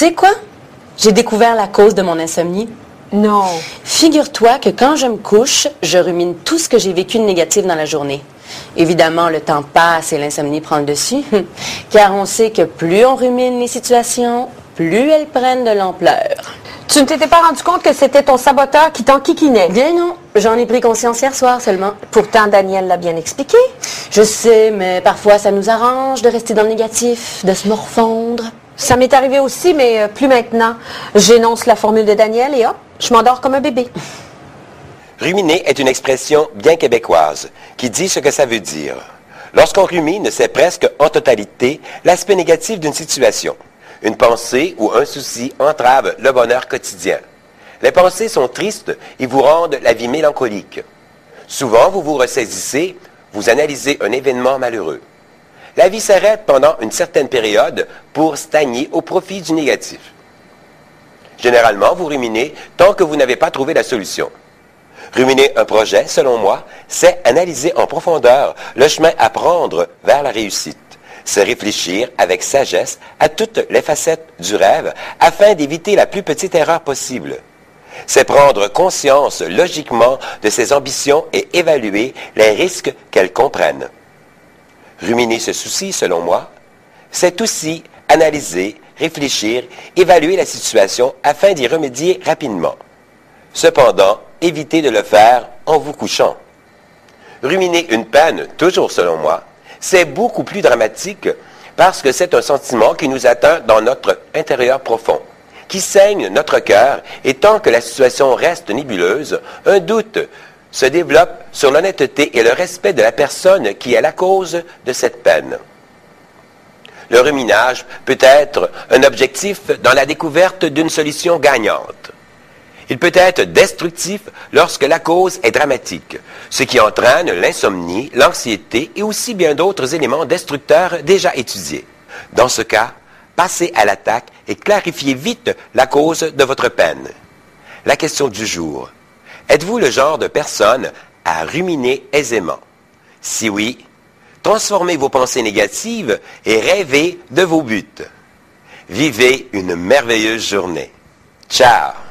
sais quoi? J'ai découvert la cause de mon insomnie. Non. Figure-toi que quand je me couche, je rumine tout ce que j'ai vécu de négatif dans la journée. Évidemment, le temps passe et l'insomnie prend le dessus, car on sait que plus on rumine les situations, plus elles prennent de l'ampleur. Tu ne t'étais pas rendu compte que c'était ton saboteur qui t'enquiquinait? Bien non, j'en ai pris conscience hier soir seulement. Pourtant, Daniel l'a bien expliqué. Je sais, mais parfois ça nous arrange de rester dans le négatif, de se morfondre. Ça m'est arrivé aussi, mais plus maintenant. J'énonce la formule de Daniel et hop, je m'endors comme un bébé. Ruminer est une expression bien québécoise qui dit ce que ça veut dire. Lorsqu'on rumine, c'est presque en totalité l'aspect négatif d'une situation. Une pensée ou un souci entrave le bonheur quotidien. Les pensées sont tristes et vous rendent la vie mélancolique. Souvent, vous vous ressaisissez, vous analysez un événement malheureux. La vie s'arrête pendant une certaine période pour stagner au profit du négatif. Généralement, vous ruminez tant que vous n'avez pas trouvé la solution. Ruminer un projet, selon moi, c'est analyser en profondeur le chemin à prendre vers la réussite. C'est réfléchir avec sagesse à toutes les facettes du rêve afin d'éviter la plus petite erreur possible. C'est prendre conscience logiquement de ses ambitions et évaluer les risques qu'elles comprennent. Ruminer ce souci, selon moi, c'est aussi analyser, réfléchir, évaluer la situation afin d'y remédier rapidement. Cependant, évitez de le faire en vous couchant. Ruminer une peine, toujours selon moi, c'est beaucoup plus dramatique parce que c'est un sentiment qui nous atteint dans notre intérieur profond, qui saigne notre cœur et tant que la situation reste nébuleuse, un doute se développe sur l'honnêteté et le respect de la personne qui est la cause de cette peine. Le ruminage peut être un objectif dans la découverte d'une solution gagnante. Il peut être destructif lorsque la cause est dramatique, ce qui entraîne l'insomnie, l'anxiété et aussi bien d'autres éléments destructeurs déjà étudiés. Dans ce cas, passez à l'attaque et clarifiez vite la cause de votre peine. La question du jour: êtes-vous le genre de personne à ruminer aisément? Si oui, transformez vos pensées négatives et rêvez de vos buts. Vivez une merveilleuse journée. Ciao!